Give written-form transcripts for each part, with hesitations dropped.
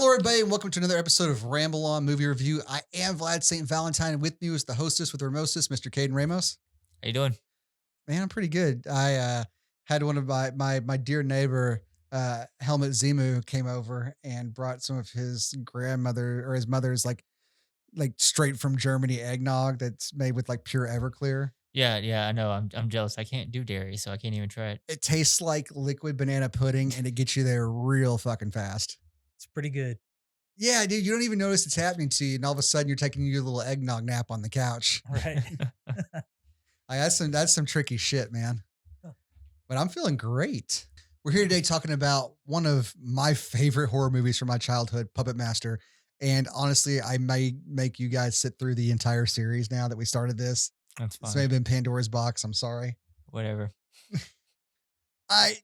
Hello, everybody, and welcome to another episode of Ramble on Movie Review. I am Vlad St. Valentine, and with me is the hostess with the Ramosist, Mr. Caden Ramos. How you doing? Man, I'm pretty good. I had one of my dear neighbor, Helmut Zimu, came over and brought some of his grandmother or his mother's like straight from Germany eggnog that's made with like pure Everclear. Yeah, I know. I'm jealous. I can't do dairy, so I can't even try it. It tastes like liquid banana pudding, and it gets you there real fucking fast. It's pretty good. Yeah, dude, you don't even notice it's happening to you, and all of a sudden you're taking your little eggnog nap on the couch. Right. That's some tricky shit, man. But I'm feeling great. We're here today talking about one of my favorite horror movies from my childhood, Puppet Master. And honestly, I may make you guys sit through the entire series now that we started this. That's fine. This may have been Pandora's box. I'm sorry. Whatever. I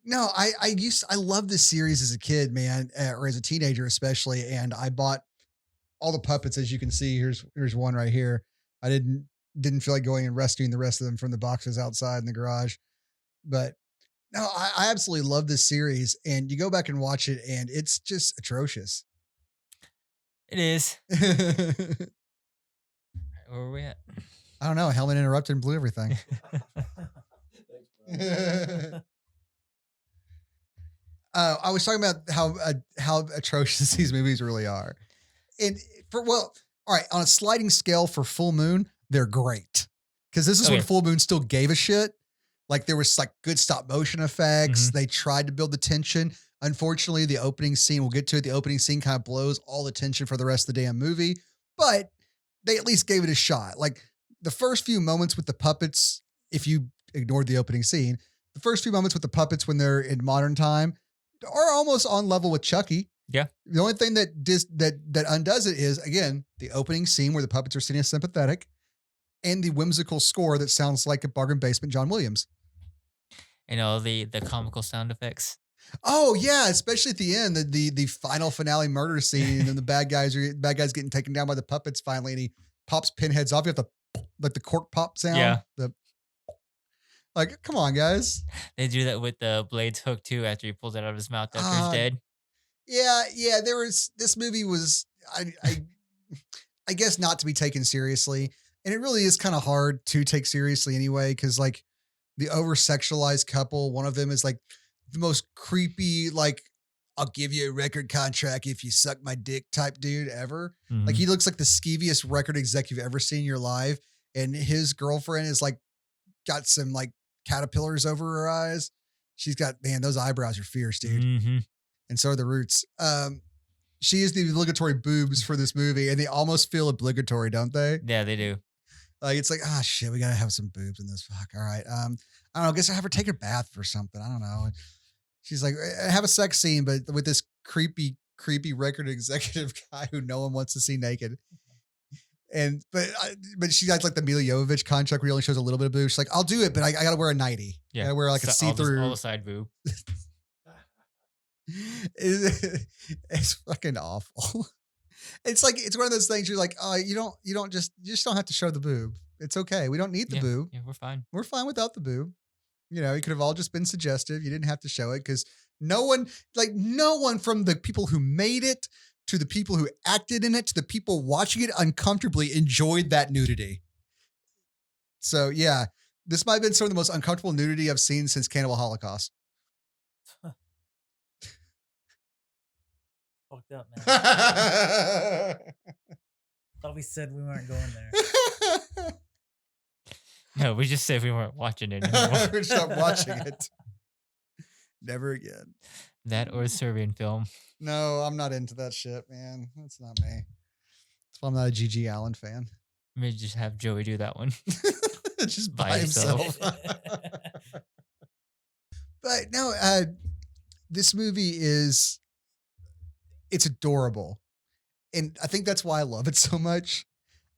loved this series as a kid, man, or as a teenager especially, and I bought all the puppets. As you can see, here's one right here. I didn't feel like going and rescuing the rest of them from the boxes outside in the garage, but no, I absolutely love this series. And you go back and watch it, and it's just atrocious. It is. Where were we at? I don't know. Helmet interrupted and blew everything. I was talking about how atrocious these movies really are. And all right, on a sliding scale for Full Moon, they're great. Because this is when Full Moon still gave a shit. Like there was like good stop motion effects. Mm-hmm. They tried to build the tension. Unfortunately, the opening scene, we'll get to it. The opening scene kind of blows all the tension for the rest of the damn movie, but they at least gave it a shot. Like the first few moments with the puppets, if you ignored the opening scene, the first few moments with the puppets when they're in modern time are almost on level with Chucky. Yeah. The only thing that undoes it is, again, the opening scene where the puppets are sitting sympathetic and the whimsical score that sounds like a bargain basement John Williams. And all the comical sound effects. Oh yeah, especially at the end, the final finale murder scene, and the bad guys getting taken down by the puppets finally, and he pops pinheads off. You have to like the cork pop sound. Yeah. Like, come on, guys. They do that with the Blade's hook too after he pulls it out of his mouth after he's dead. Yeah. This movie was I guess not to be taken seriously, and it really is kind of hard to take seriously anyway, because like the over-sexualized couple, one of them is like the most creepy, like, I'll give you a record contract if you suck my dick type dude ever. Mm-hmm. Like he looks like the skeeviest record exec you've ever seen in your life. And his girlfriend is like, got some like caterpillars over her eyes. She's got, man, those eyebrows are fierce, dude. Mm-hmm. And so are the roots. She is the obligatory boobs for this movie, and they almost feel obligatory, don't they? Yeah, they do. Like, it's like, shit, we got to have some boobs in this. Fuck. All right. I don't know. I guess I have her take a bath or something. I don't know. She's like, have a sex scene, but with this creepy record executive guy who no one wants to see naked. And, but she got like the Mila Jovovich contract where he only shows a little bit of boob. She's like, I'll do it, but I got to wear a nightie. Yeah. I got to wear like a see-through. All the side boob. It's fucking awful. It's like, it's one of those things you're like, you just don't have to show the boob. It's okay. We don't need the boob. Yeah, we're fine. We're fine without the boob. You know, it could have all just been suggestive. You didn't have to show it because no one from the people who made it to the people who acted in it to the people watching it uncomfortably enjoyed that nudity. So yeah, this might have been some of the most uncomfortable nudity I've seen since Cannibal Holocaust. Fucked up, man. Thought we said we weren't going there. No, we just said we weren't watching it anymore. We stopped watching it. Never again. That or a Serbian film. No, I'm not into that shit, man. That's not me. That's why I'm not a G.G. Allen fan. Maybe just have Joey do that one. Just by himself. But no, this movie it's adorable. And I think that's why I love it so much.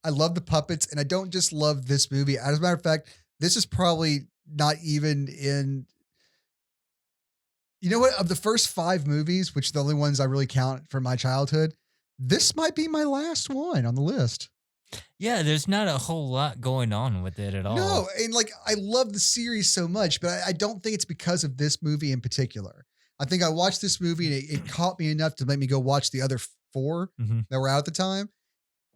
I love the puppets, and I don't just love this movie. As a matter of fact, this is probably not even in, you know what, of the first 5 movies, which are the only ones I really count from my childhood, this might be my last one on the list. Yeah, there's not a whole lot going on with it at all. No, and like, I love the series so much, but I don't think it's because of this movie in particular. I think I watched this movie and it caught me enough to make me go watch the other 4 Mhm. that were out at the time.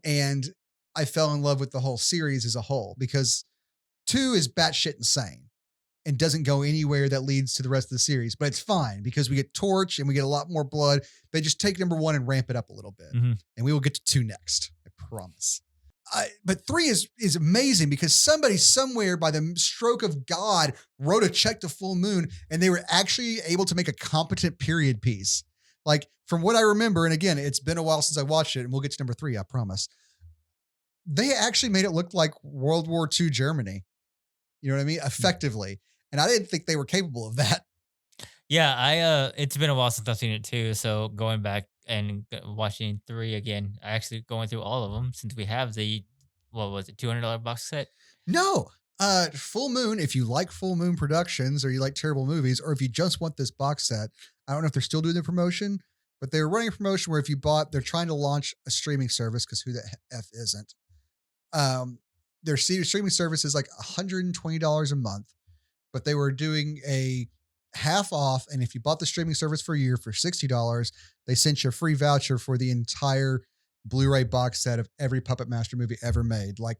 And I fell in love with the whole series as a whole because 2 is batshit insane and doesn't go anywhere that leads to the rest of the series. But it's fine because we get Torch and we get a lot more blood. They just take number 1 and ramp it up a little bit. Mhm. And we will get to 2 next. I promise. But 3 is amazing because somebody somewhere by the stroke of God wrote a check to Full Moon and they were actually able to make a competent period piece. Like from what I remember, and again, it's been a while since I watched it and we'll get to number 3, I promise. They actually made it look like World War II Germany. You know what I mean? Effectively. And I didn't think they were capable of that. Yeah, it's been a while since I've seen it too. So going back and watching 3 again, I actually going through all of them since we have the what was it, $200 box set? No. Full Moon, if you like Full Moon Productions or you like terrible movies, or if you just want this box set, I don't know if they're still doing the promotion, but they were running a promotion where if you bought, they're trying to launch a streaming service because who the F isn't? Their streaming service is like $120 a month, but they were doing a half off. And if you bought the streaming service for a year for $60, they sent you a free voucher for the entire Blu-ray box set of every Puppet Master movie ever made. Like,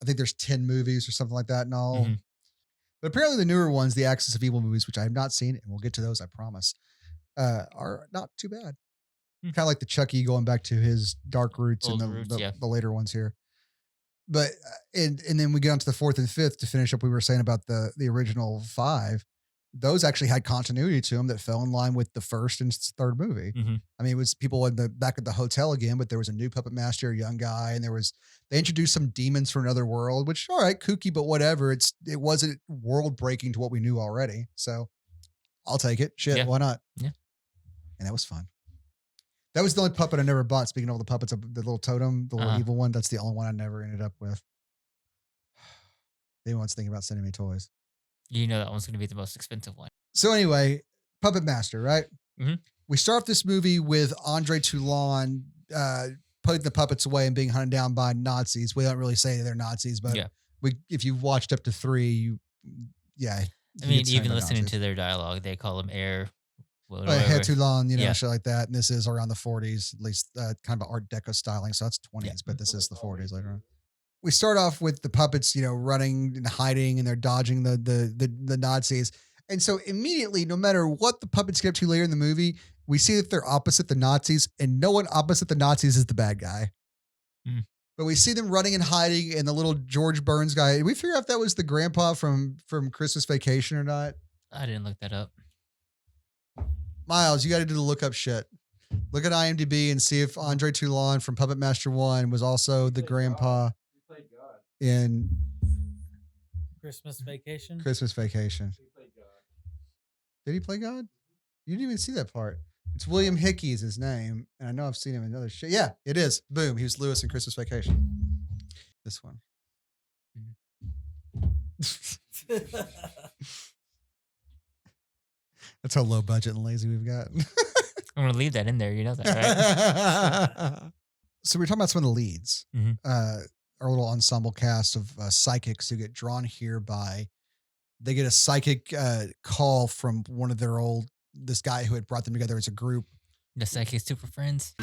I think there's 10 movies or something like that and all. Mhm. But apparently the newer ones, the Axis of Evil movies, which I have not seen, and we'll get to those, I promise, are not too bad. Kind of like the Chucky going back to his dark roots Old and roots, yeah. the later ones here. But and then we get on to the 4th and 5th to finish up. We were saying about the original 5. Those actually had continuity to them that fell in line with the first and third movie. Mhm. I mean, it was people in the back at the hotel again, but there was a new puppet master, a young guy, and they introduced some demons from another world, which all right, kooky, but whatever. It wasn't world breaking to what we knew already. So I'll take it. Shit, Yeah. why not? Yeah. And that was fun. That was the only puppet I never bought. Speaking of all the puppets, the little totem, the little evil one, that's the only one I never ended up with. Anyone's thinking about sending me toys. You know that one's going to be the most expensive one. So anyway, Puppet Master, right? Mhm. We start off this movie with Andre Toulon putting the puppets away and being hunted down by Nazis. We don't really say they're Nazis, but Yeah. if you've watched up to 3, I mean, even listening to their dialogue, they call them air. Head Toulon, Yeah. shit like that. And this is around the 40s, at least kind of Art Deco styling. So that's 20s, but this is the 40s later on. We start off with the puppets, running and hiding, and they're dodging the Nazis. And so immediately, no matter what the puppets get up to later in the movie, we see that they're opposite the Nazis, and no one opposite the Nazis is the bad guy. Mm. But we see them running and hiding, and the little George Burns guy. Did we figure out if that was the grandpa from Christmas Vacation or not? I didn't look that up. Miles, you got to do the lookup shit. Look at IMDb and see if Andre Toulon from Puppet Master 1 was also the grandpa in Christmas Vacation. Christmas Vacation. Did he play God? You didn't even see that part. It's William Hickey is his name, and I know I've seen him in other shit. Yeah, it is. Boom. He was Lewis in Christmas Vacation. This one. That's how low budget and lazy we've got. I'm going to leave that in there. You know that, right? So we're talking about some of the leads. Mhm. Our little ensemble cast of psychics who get drawn here by, they get a psychic call from one of their this guy who had brought them together as a group. The Psychic Super Friends.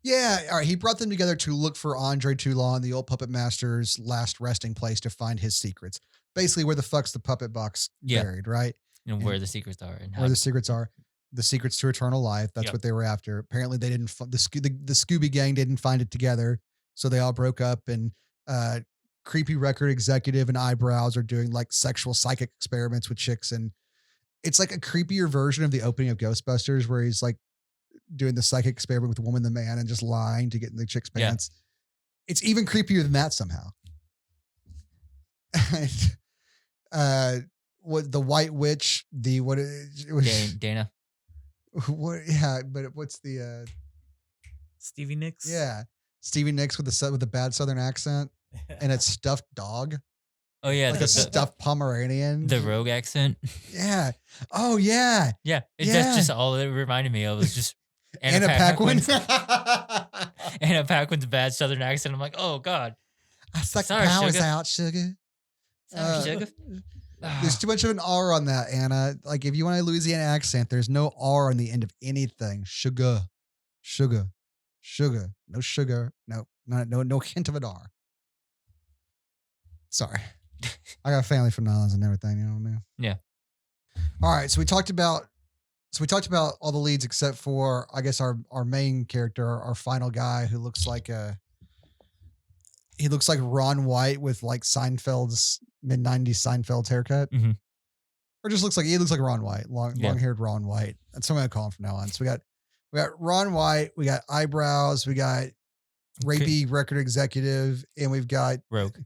Yeah, all right. He brought them together to look for Andre Toulon, the old puppet master's last resting place, to find his secrets. Basically, where the fuck's the puppet box buried, right? And where the secrets are. And where the secrets are. The secrets to eternal life. That's Yep. what they were after. Apparently, they didn't. The Scooby Gang didn't find it together, so they all broke up. And creepy record executive and eyebrows are doing like sexual psychic experiments with chicks, and it's like a creepier version of the opening of Ghostbusters, where he's like doing the psychic experiment with the woman, the man, and just lying to get in the chick's pants. It's even creepier than that somehow. What the White Witch? It was Dana. What? Yeah, but what's the Stevie Nicks? Yeah, Stevie Nicks with the bad Southern accent and a stuffed dog. Oh yeah, like a stuffed Pomeranian. The rogue accent. Yeah. Oh yeah. Yeah. That's just all it reminded me of. Was just Anna Paquin. Anna Paquin's bad Southern accent. I'm like, oh god. I suck the Sorry, powers sugar. out, sugar. Sorry, sugar. There's too much of an R on that, Anna. Like if you want a Louisiana accent, there's no R on the end of anything. Sugar, sugar, sugar. No sugar. No hint of an R. Sorry. I got a family from Nolans and everything, you know what I mean? Yeah. All right, so we talked about all the leads except for I guess our main character, our final guy who looks like Ron White with like Seinfeld's mid-90s Seinfeld's haircut. Mhm. Or just looks like Ron White, Yeah. long-haired Ron White. That's what I'm gonna call him from now on. So we got Ron White, we got eyebrows, we got rapey record executive, and we've got Rogue.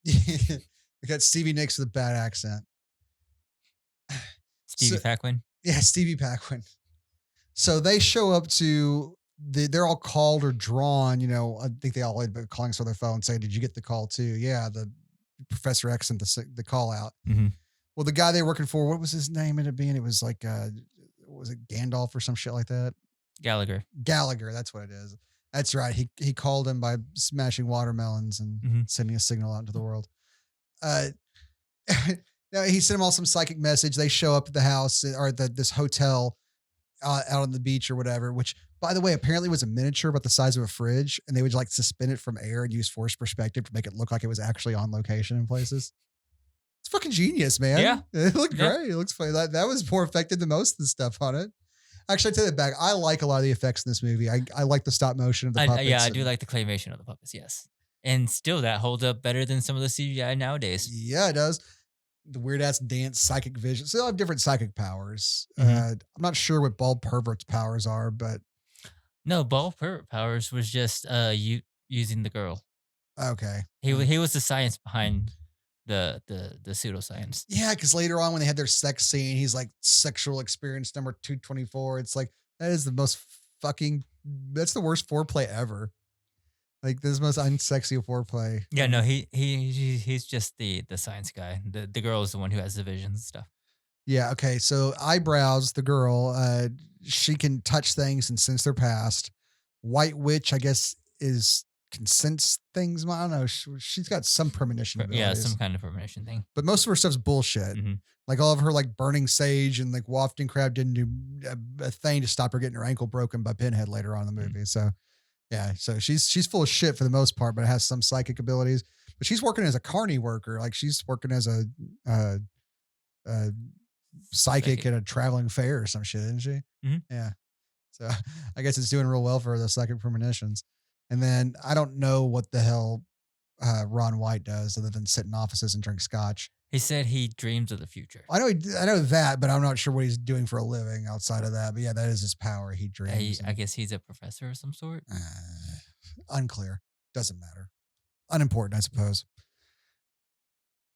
we got Stevie Nicks with a bad accent. Stevie Paquin. Yeah, Stevie Paquin. So they show up to they're all called or drawn, you know. I think they all end up calling us on their phone saying, "Did you get the call too?" Yeah, the Professor X sent the call out. Mm-hmm. Well, the guy they were working for, what was his name? Ended up being, it was like was it Gandalf or some shit like that? Gallagher. That's what it is. That's right. He called him by smashing watermelons and sending a signal out into the world. No, he sent them all some psychic message. They show up at the house or this hotel out on the beach or whatever, which, by the way, apparently was a miniature about the size of a fridge, and they would like suspend it from air and use forced perspective to make it look like it was actually on location in places. It's fucking genius, man. Yeah. It looked great. It looks funny. That was more effective than most of the stuff on it. Actually, I take that back. I like a lot of the effects in this movie. I like the stop motion of the puppets. Yeah, I do like the claymation of the puppets, yes. And still, that holds up better than some of the CGI nowadays. Yeah, it does. The weird ass dance, psychic vision. So they all have different psychic powers. Mhm. I'm not sure what Bald Pervert's powers are, but No, Bald Pervert powers was just using the girl. okay. He was the science behind the pseudoscience. Yeah, because later on when they had their sex scene, he's like sexual experience number 224. It's like that is the most that's the worst foreplay ever. Like this is the most unsexy foreplay. Yeah, no, he's just the science guy. The girl is the one who has the visions and stuff. Yeah, okay. So eyebrows, the girl, she can touch things and sense their past. White witch, I guess, can sense things. I don't know. She's got some premonition abilities. Yeah, some kind of premonition thing. But most of her stuff's bullshit. Mhm. Like all of her like burning sage and like wafting crab didn't do a thing to stop her getting her ankle broken by Pinhead later on in the movie. So yeah, so she's full of shit for the most part, but has some psychic abilities. But she's working as a carny worker. Like she's working as a psychic at a traveling fair or some shit, isn't she? Mhm. Yeah. So I guess it's doing real well for the psychic premonitions. And then I don't know what the hell Ron White does other than sit in offices and drink scotch. He said he dreams of the future. I know that, but I'm not sure what he's doing for a living outside of that. But yeah, that is his power. He dreams. I guess he's a professor of some sort. Unclear. Doesn't matter. Unimportant, I suppose.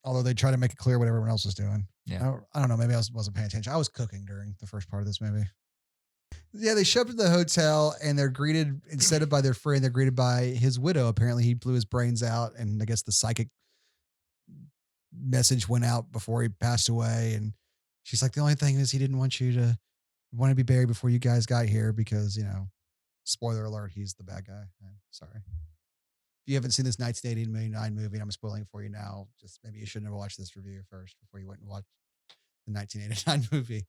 Although they try to make it clear what everyone else was doing. Yeah. I don't know. Maybe I wasn't paying attention. I was cooking during the first part of this movie. Yeah, they show up at the hotel and they're greeted, instead of by their friend, they're greeted by his widow. Apparently he blew his brains out, and I guess the psychic message went out before he passed away. And she's like, the only thing is he didn't want you to want to be buried before you guys got here because, you know, spoiler alert, he's the bad guy. I'm sorry. If you haven't seen this 1989 movie, and I'm spoiling it for you now, just maybe you shouldn't have watched this review first before you went and watched the 1989 movie.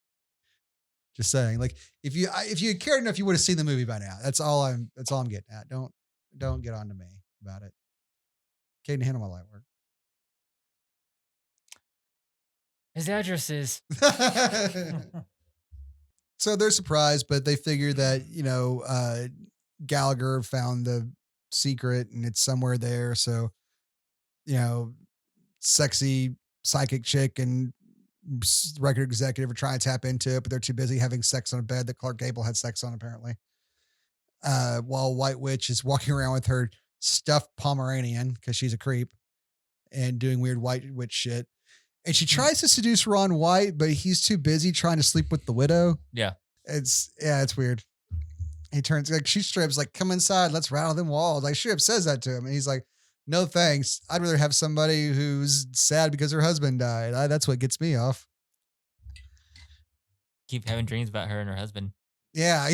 Just saying, like, if you cared enough, you would have seen the movie by now. That's all I'm getting at. Don't get on to me about it. Can't handle my light work. His address is. So they're surprised, but they figure that, you know, Gallagher found the secret and it's somewhere there. So, you know, sexy psychic chick and record executive are trying to tap into it, but they're too busy having sex on a bed that Clark Gable had sex on, apparently. While White Witch is walking around with her stuffed Pomeranian because she's a creep and doing weird White Witch shit. And she tries to seduce Ron White, but he's too busy trying to sleep with the widow. Yeah. It's weird. He turns, like, she strips, like, come inside, let's rattle them walls. Like, Strip says that to him. And he's like, no thanks. I'd rather have somebody who's sad because her husband died. That's what gets me off. Keep having dreams about her and her husband. Yeah.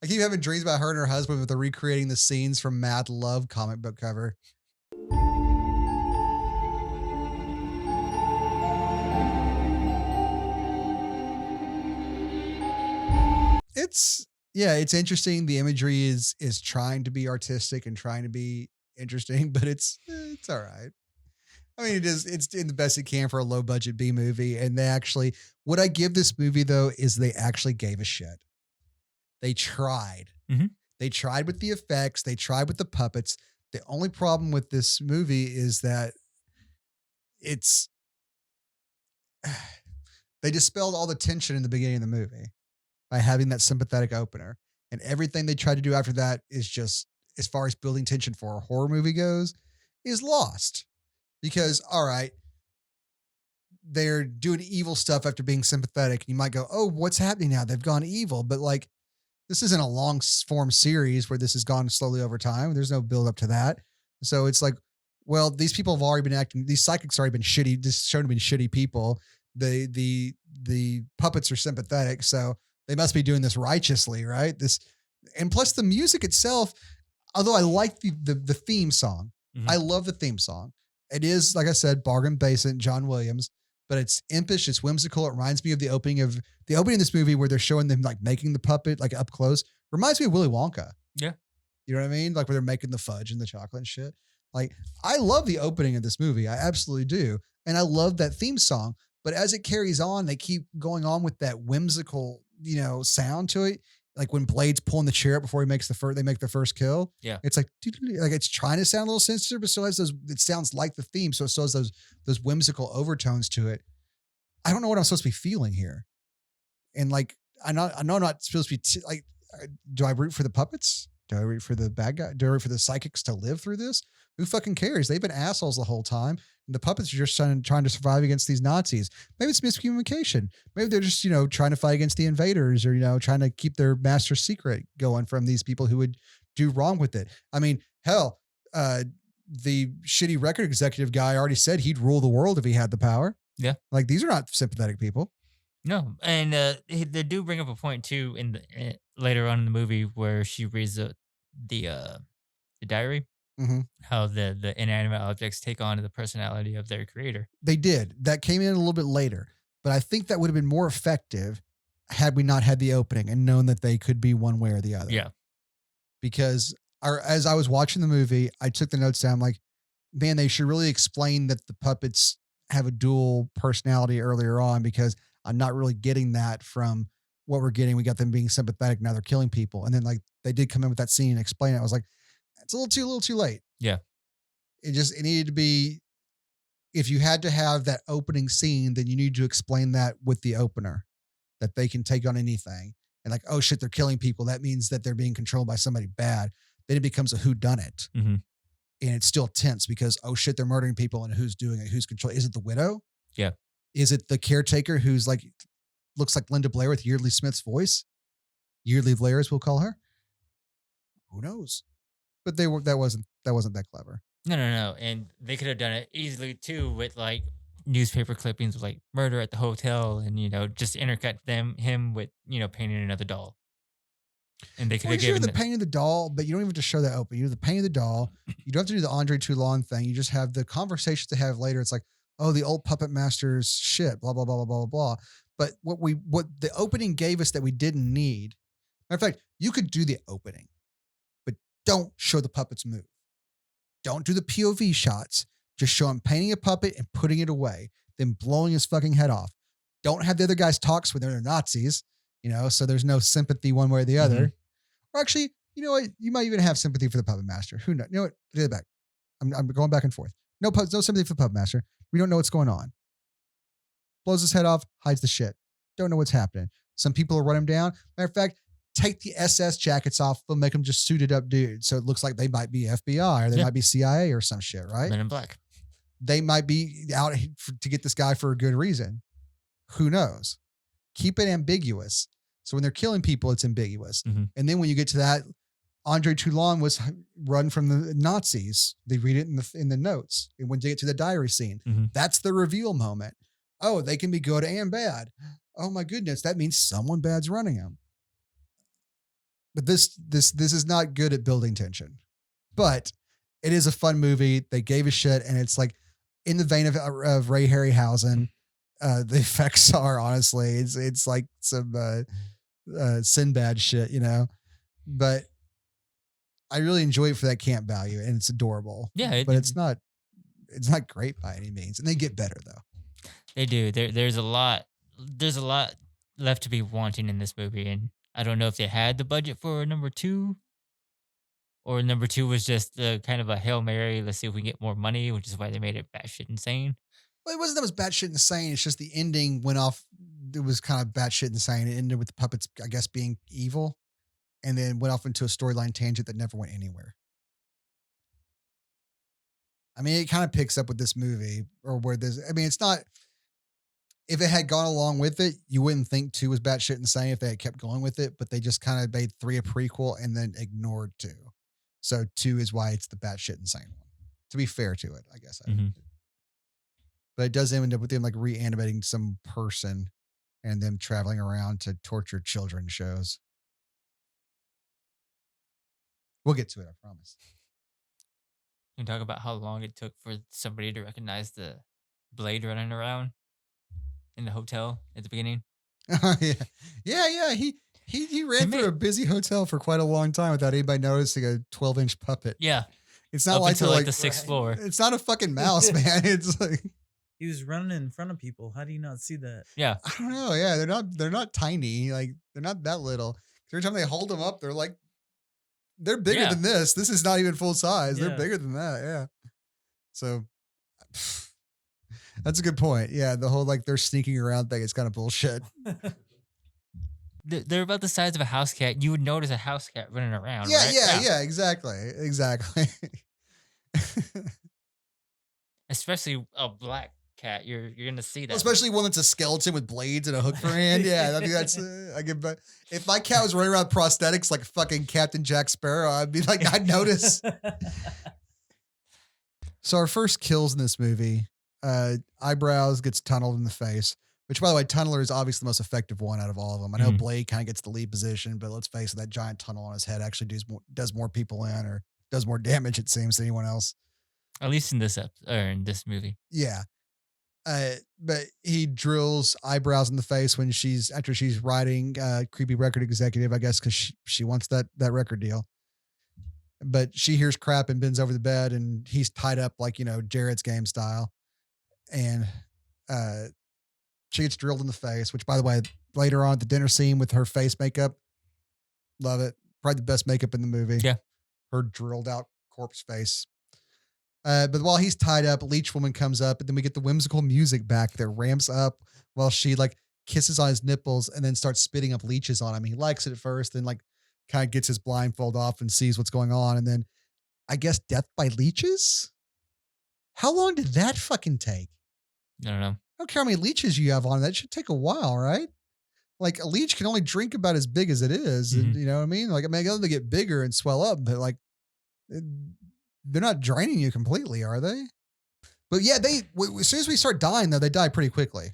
I keep having dreams about her and her husband with the recreating the scenes from Mad Love comic book cover. It's interesting. The imagery is trying to be artistic and trying to be interesting, but it's all right. I mean, it's in the best it can for a low budget B movie. And they actually, what I give this movie though is they actually gave a shit. They tried. Mhm. They tried with the effects. They tried with the puppets. The only problem with this movie is that it's they dispelled all the tension in the beginning of the movie by having that sympathetic opener. And everything they tried to do after that is just, as far as building tension for a horror movie goes, is lost. Because, all right, they're doing evil stuff after being sympathetic. And you might go, oh, what's happening now? They've gone evil. But like, this isn't a long form series where this has gone slowly over time. There's no build up to that. So it's like, well, these people have already been acting, these psychics have already been shitty, just shown to be shitty people. The puppets are sympathetic. So they must be doing this righteously, right? And plus the music itself, although I like the theme song, I love the theme song. It is, like I said, bargain basement, John Williams, but it's impish, it's whimsical. It reminds me of the opening of this movie where they're showing them like making the puppet like up close. Reminds me of Willy Wonka. Yeah. You know what I mean? Like where they're making the fudge and the chocolate and shit. Like I love the opening of this movie. I absolutely do. And I love that theme song. But as it carries on, they keep going on with that whimsical, sound to it. Like when Blade's pulling the chair up before they make the first kill. Yeah. It's like it's trying to sound a little sinister, but still has it sounds like the theme. So it still has those whimsical overtones to it. I don't know what I'm supposed to be feeling here. And like, I know I'm not supposed to be do I root for the puppets? Do I root for the bad guy? Do I root for the psychics to live through this? Who fucking cares? They've been assholes the whole time. And the puppets are just trying to survive against these Nazis. Maybe it's miscommunication. Maybe they're just, trying to fight against the invaders or, trying to keep their master secret going from these people who would do wrong with it. I mean, hell, the shitty record executive guy already said he'd rule the world if he had the power. Yeah. Like these are not sympathetic people. No. And they do bring up a point too in the later on in the movie where she reads the diary. Mm-hmm. How the inanimate objects take on the personality of their creator. They did. That came in a little bit later, but I think that would have been more effective had we not had the opening and known that they could be one way or the other. Yeah. Because as I was watching the movie, I took the notes down like, man, they should really explain that the puppets have a dual personality earlier on, because I'm not really getting that from what we're getting. We got them being sympathetic. Now they're killing people. And then like they did come in with that scene and explain it. I was like, it's a little too late. Yeah. It needed to be, if you had to have that opening scene, then you need to explain that with the opener, that they can take on anything. And like, oh shit, they're killing people. That means that they're being controlled by somebody bad. Then it becomes a whodunit. Mm-hmm. And it's still tense because, oh shit, they're murdering people, and who's doing it? Who's controlling? Is it the widow? Yeah. Is it the caretaker who's like, looks like Linda Blair with Yeardley Smith's voice? Yeardley Blair, as we'll call her. Who knows? But that wasn't that clever. No. And they could have done it easily too with like newspaper clippings of like murder at the hotel and, just intercut him with, painting another doll. And they could have given the painting of the doll, but you don't even have to show that open. You do the painting of the doll. You don't have to do the Andre Toulon thing. You just have the conversations to have later. It's like, oh, the old puppet master's shit, blah, blah, blah, blah, blah, blah. But what the opening gave us that we didn't need. Matter of fact, you could do the opening, but don't show the puppets move. Don't do the POV shots. Just show him painting a puppet and putting it away, then blowing his fucking head off. Don't have the other guys talks when they're Nazis, so there's no sympathy one way or the other. Mm-hmm. Or actually, you know what? You might even have sympathy for the puppet master. Who knows? You know what? Take it back. I'm going back and forth. No sympathy for the puppet master. We don't know what's going on. Blows his head off, hides the shit. Don't know what's happening. Some people will run him down. Matter of fact, take the SS jackets off. They'll make them just suited up dudes. So it looks like they might be FBI or they might be CIA or some shit, right? Men in Black. They might be out to get this guy for a good reason. Who knows? Keep it ambiguous. So when they're killing people, it's ambiguous. Mm-hmm. And then when you get to that, Andre Toulon was run from the Nazis. They read it in the notes. And when they get to the diary scene, that's the reveal moment. Oh, they can be good and bad. Oh my goodness, that means someone bad's running them. But this is not good at building tension. But it is a fun movie. They gave a shit, and it's like in the vein of Ray Harryhausen. The effects are honestly, it's like some Sinbad shit, you know. But I really enjoy it for that camp value, and it's adorable. Yeah, but it's not great by any means, and they get better though. They do. There's a lot. There's a lot left to be wanting in this movie, and I don't know if they had the budget for number 2, or number 2 was just kind of a Hail Mary. Let's see if we can get more money, which is why they made it batshit insane. Well, it wasn't that it was batshit insane. It's just the ending went off. It was kind of batshit insane. It ended with the puppets, I guess, being evil, and then went off into a storyline tangent that never went anywhere. I mean, it kind of picks up with this movie, or where there's. I mean, it's not. If it had gone along with it, you wouldn't think 2 was batshit insane if they had kept going with it. But they just kind of made 3 a prequel and then ignored 2. So 2 is why it's the batshit insane one. To be fair to it, I guess. But it does end up with them like reanimating some person and them traveling around to torture children shows. We'll get to it, I promise. Can you talk about how long it took for somebody to recognize the Blade running around in the hotel at the beginning? Yeah. He ran through a busy hotel for quite a long time without anybody noticing a 12-inch puppet. Yeah. It's not Up like until like the 6th floor. It's not a fucking mouse, man. It's like he was running in front of people. How do you not see that? Yeah. I don't know. Yeah, they're not tiny. Like they're not that little. Every time they hold them up, they're bigger than this. This is not even full size. Yeah. They're bigger than that. Yeah. So that's a good point. Yeah, the whole like they're sneaking around thing is kind of bullshit. They're about the size of a house cat. You would notice a house cat running around, Yeah, right? yeah, exactly. Especially a black cat. You're gonna see that. Well, especially one that's a skeleton with blades and a hook for a hand. Yeah, I mean that's I get. If my cat was running around prosthetics like fucking Captain Jack Sparrow, I'd be like, I'd notice. So our first kills in this movie, Eyebrows gets tunneled in the face. Which, by the way, Tunneler is obviously the most effective one out of all of them. I know Blade kind of gets the lead position, but let's face it, that giant tunnel on his head actually does more people in, or does more damage, it seems, than anyone else. At least in this in this movie. Yeah. But he drills Eyebrows in the face after she's writing creepy record executive, I guess, because she wants that record deal. But she hears crap and bends over the bed, and he's tied up like, Jared's Game style. And she gets drilled in the face, which, by the way, later on at the dinner scene with her face makeup, love it. Probably the best makeup in the movie. Yeah. Her drilled out corpse face. But while he's tied up, Leech Woman comes up, and then we get the whimsical music back that ramps up while she like kisses on his nipples and then starts spitting up leeches on him. He likes it at first, then like kind of gets his blindfold off and sees what's going on. And then I guess death by leeches? How long did that fucking take? I don't know. I don't care how many leeches you have on. That should take a while, right? Like a leech can only drink about as big as it is. And you know what I mean? Like, I mean, they get bigger and swell up, but like they're not draining you completely, are they? But yeah, as soon as we start dying, though, they die pretty quickly.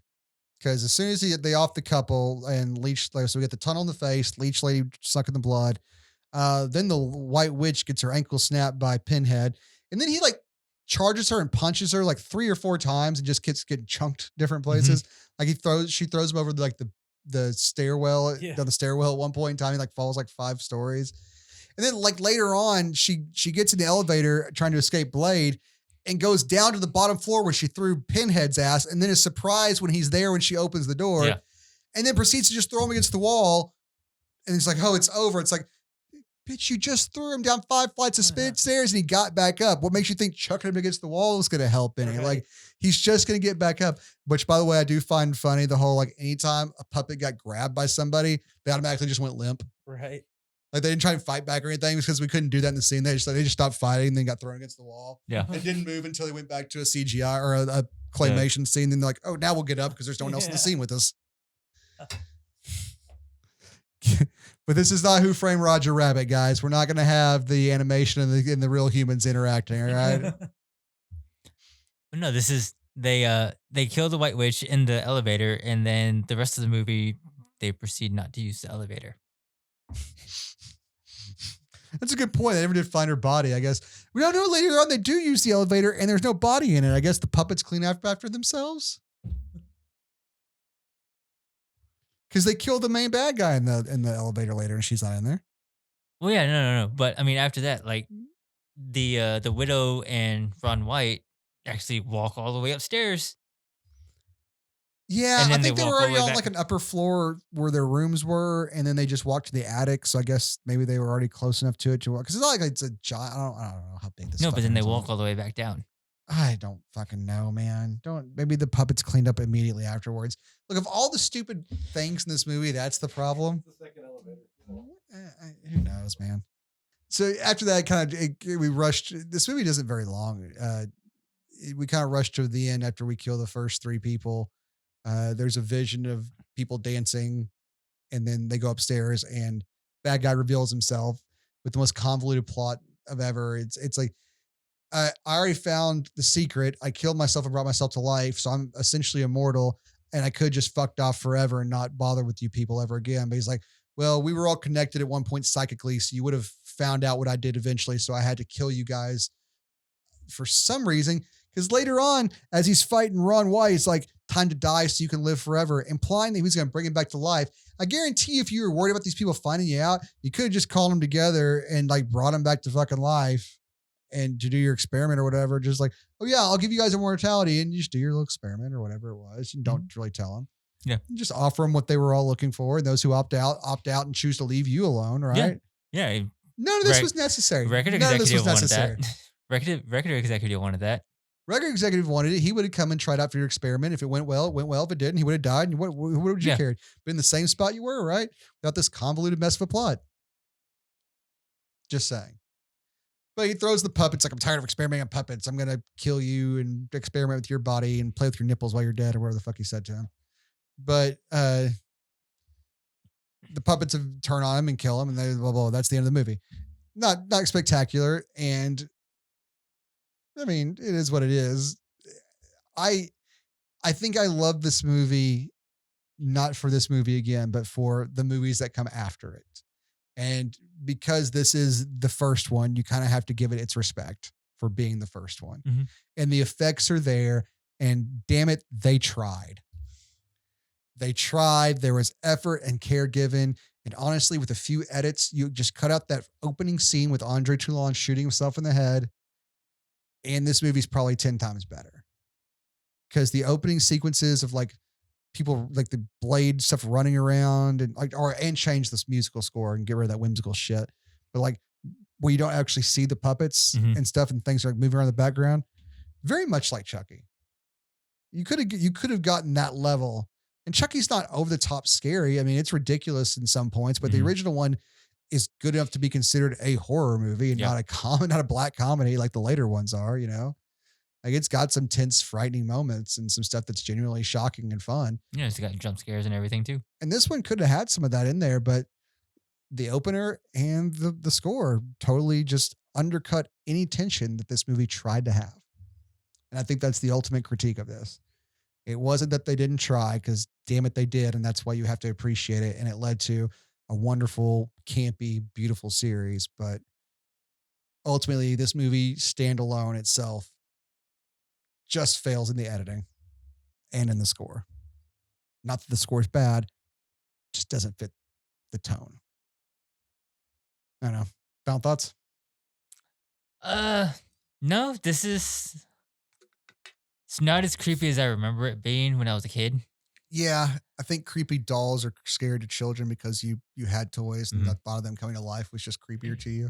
Because as soon as they off the couple and Leech, so we get the tunnel in the face, Leech Lady sucking the blood. Then the White Witch gets her ankle snapped by Pinhead. And then he like charges her and punches her like 3 or 4 times and just keeps getting chunked different places. Like she throws him over the stairwell, down the stairwell at one point in time. He like falls like 5 stories. And then like later on, she gets in the elevator trying to escape Blade and goes down to the bottom floor where she threw Pinhead's ass, and then is surprised when he's there when she opens the door, and then proceeds to just throw him against the wall. And it's like, oh, it's over. It's like, bitch, you just threw him down 5 flights of stairs and he got back up. What makes you think chucking him against the wall is going to help any? Like, he's just going to get back up. Which, by the way, I do find funny, the whole, like, anytime a puppet got grabbed by somebody, they automatically just went limp. Right. Like, they didn't try and fight back or anything because we couldn't do that in the scene. They just stopped fighting and then got thrown against the wall. Yeah. It didn't move until he went back to a CGI or a claymation scene. Then they're like, oh, now we'll get up because there's no one else in the scene with us. But this is not Who Framed Roger Rabbit, guys. We're not going to have the animation and the real humans interacting, all right? But no, this is they kill the White Witch in the elevator, and then the rest of the movie they proceed not to use the elevator. That's a good point. They never did find her body, I guess. We don't know later on they do use the elevator and there's no body in it. I guess the puppets clean after themselves. Because they killed the main bad guy in the elevator later and she's not in there. Well, yeah, no. But I mean, after that, like the widow and Ron White actually walk all the way upstairs. Yeah, And I then think they they were walk all the already way on back- like an upper floor where their rooms were, and then they just walked to the attic. So I guess maybe they were already close enough to it to walk. Because it's not like it's a giant. I don't know how big this. No, but then fucking they is. walk all the way back down. I don't fucking know, man. Maybe the puppets cleaned up immediately afterwards. Look, of all the stupid things in this movie, that's the problem. The second elevator. Who knows, man? So after that, we rushed. This movie isn't very long. We kind of rushed to the end after we kill the first 3 people. There's a vision of people dancing, and then they go upstairs, and bad guy reveals himself with the most convoluted plot of ever. It's like I already found the secret. I killed myself and brought myself to life, so I'm essentially immortal, and I could just fucked off forever and not bother with you people ever again. But he's like, well, we were all connected at one point psychically, so you would have found out what I did eventually. So I had to kill you guys for some reason. Because later on, as he's fighting Ron White, it's like, time to die so you can live forever, implying that he was going to bring him back to life. I guarantee if you were worried about these people finding you out, you could have just called them together and like brought them back to fucking life and to do your experiment or whatever. Just like, oh yeah, I'll give you guys immortality, and you just do your little experiment or whatever it was. And don't really tell them. Yeah. You just offer them what they were all looking for. And those who opt out and choose to leave you alone, right? Yeah. None of this was necessary. Record None of this was executive wanted necessary. that. Record executive wanted that. Record executive wanted it. He would have come and tried out for your experiment. If it went well, it went well. If it didn't, he would have died. And what would you care? But in the same spot you were, right? Without this convoluted mess of a plot. Just saying. But he throws the puppets like, I'm tired of experimenting on puppets. I'm going to kill you and experiment with your body and play with your nipples while you're dead or whatever the fuck he said to him. But the puppets have turn on him and kill him, and they blah, blah, blah. That's the end of the movie. Not spectacular. And I mean, it is what it is. I think I love this movie, not for this movie again, but for the movies that come after it. And because this is the first one, you kind of have to give it its respect for being the first one. Mm-hmm. And the effects are there, and damn it, they tried. They tried. There was effort and care given. And honestly, with a few edits, you just cut out that opening scene with Andre Toulon shooting himself in the head. And this movie's probably 10 times better. Because the opening sequences of like people like the Blade stuff running around and change this musical score and get rid of that whimsical shit. But like where you don't actually see the puppets and stuff and things are like moving around in the background, very much like Chucky. You could have gotten that level. And Chucky's not over the top scary. I mean, it's ridiculous in some points, but the original one is good enough to be considered a horror movie and not a black comedy like the later ones are, you know? Like it's got some tense, frightening moments and some stuff that's genuinely shocking and fun. Yeah, it's got jump scares and everything too. And this one could have had some of that in there, but the opener and the score totally just undercut any tension that this movie tried to have. And I think that's the ultimate critique of this. It wasn't that they didn't try, because damn it, they did. And that's why you have to appreciate it. And it led to a wonderful, campy, beautiful series. But ultimately, this movie standalone itself just fails in the editing and in the score. Not that the score is bad, just doesn't fit the tone. I don't know. Final thoughts? No, it's not as creepy as I remember it being when I was a kid. Yeah, I think creepy dolls are scary to children because you had toys and the thought of them coming to life was just creepier to you.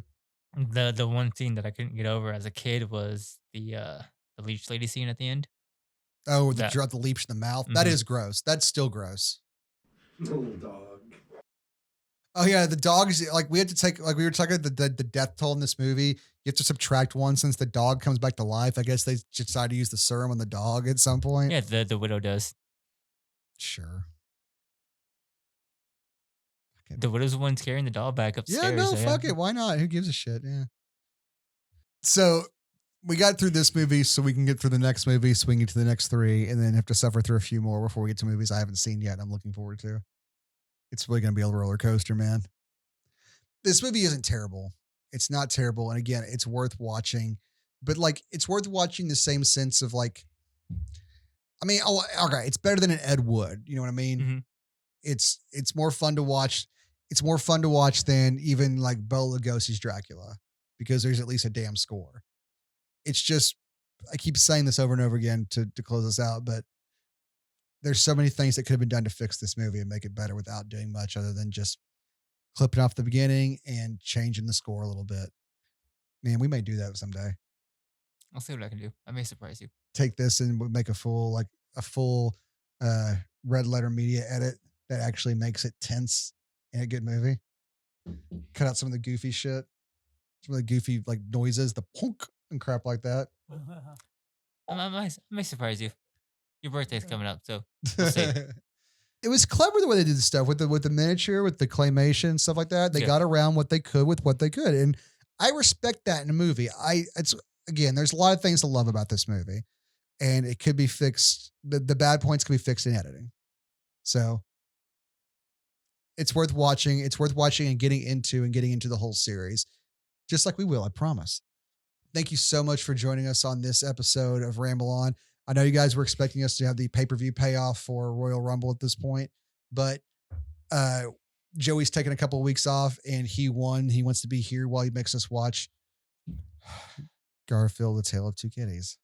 The one scene that I couldn't get over as a kid was the leech lady scene at the end. Oh, the leech in the mouth. That is gross. That's still gross. Little dog. Oh yeah, the dog is like we had to take like we were talking about the death toll in this movie. You have to subtract one since the dog comes back to life. I guess they decided to use the serum on the dog at some point. Yeah, the widow does. Sure. The widow's the one carrying the doll back upstairs. Yeah, no, fuck it. Why not? Who gives a shit? Yeah. So we got through this movie so we can get through the next movie, so we can get to the next 3, and then have to suffer through a few more before we get to movies I haven't seen yet. I'm looking forward to. It's really going to be a roller coaster, man. This movie isn't terrible. It's not terrible. And again, it's worth watching. But like, it's worth watching the same sense of like, I mean, okay, it's better than an Ed Wood. You know what I mean? Mhm. It's more fun to watch. It's more fun to watch than even like Bela Lugosi's Dracula because there's at least a damn score. It's just, I keep saying this over and over again to close us out, but there's so many things that could have been done to fix this movie and make it better without doing much other than just clipping off the beginning and changing the score a little bit. Man, we may do that someday. I'll see what I can do. I may surprise you. Take this and we'll make a full red letter media edit that actually makes it tense in a good movie. Cut out some of the goofy shit, some of the goofy like noises, the punk and crap like that. I may surprise you. Your birthday's coming up, so we'll see. It was clever the way they did the stuff with the miniature, with the claymation, stuff like that. They Yeah. got around what they could with what they could, and I respect that in a movie. There's a lot of things to love about this movie, and it could be fixed. The bad points could be fixed in editing. So it's worth watching. It's worth watching and getting into the whole series, just like we will. I promise. Thank you so much for joining us on this episode of Ramble On. I know you guys were expecting us to have the pay-per-view payoff for Royal Rumble at this point, but Joey's taking a couple of weeks off and he won. He wants to be here while he makes us watch Garfield, The Tale of Two Kitties.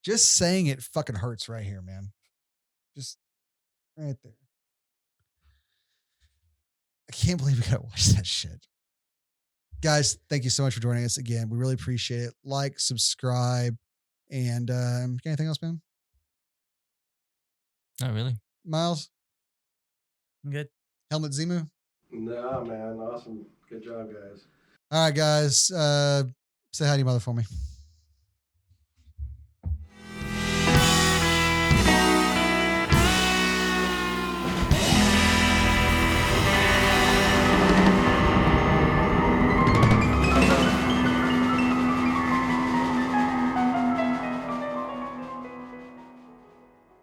Just saying it fucking hurts right here, man. Just right there. I can't believe we gotta watch that shit. Guys, thank you so much for joining us again. We really appreciate it. Like, subscribe, and got anything else, man? Not really. Miles? Good. Helmet Zimu? Nah, man. Awesome. Good job, guys. All right, guys. Say hi to your mother for me.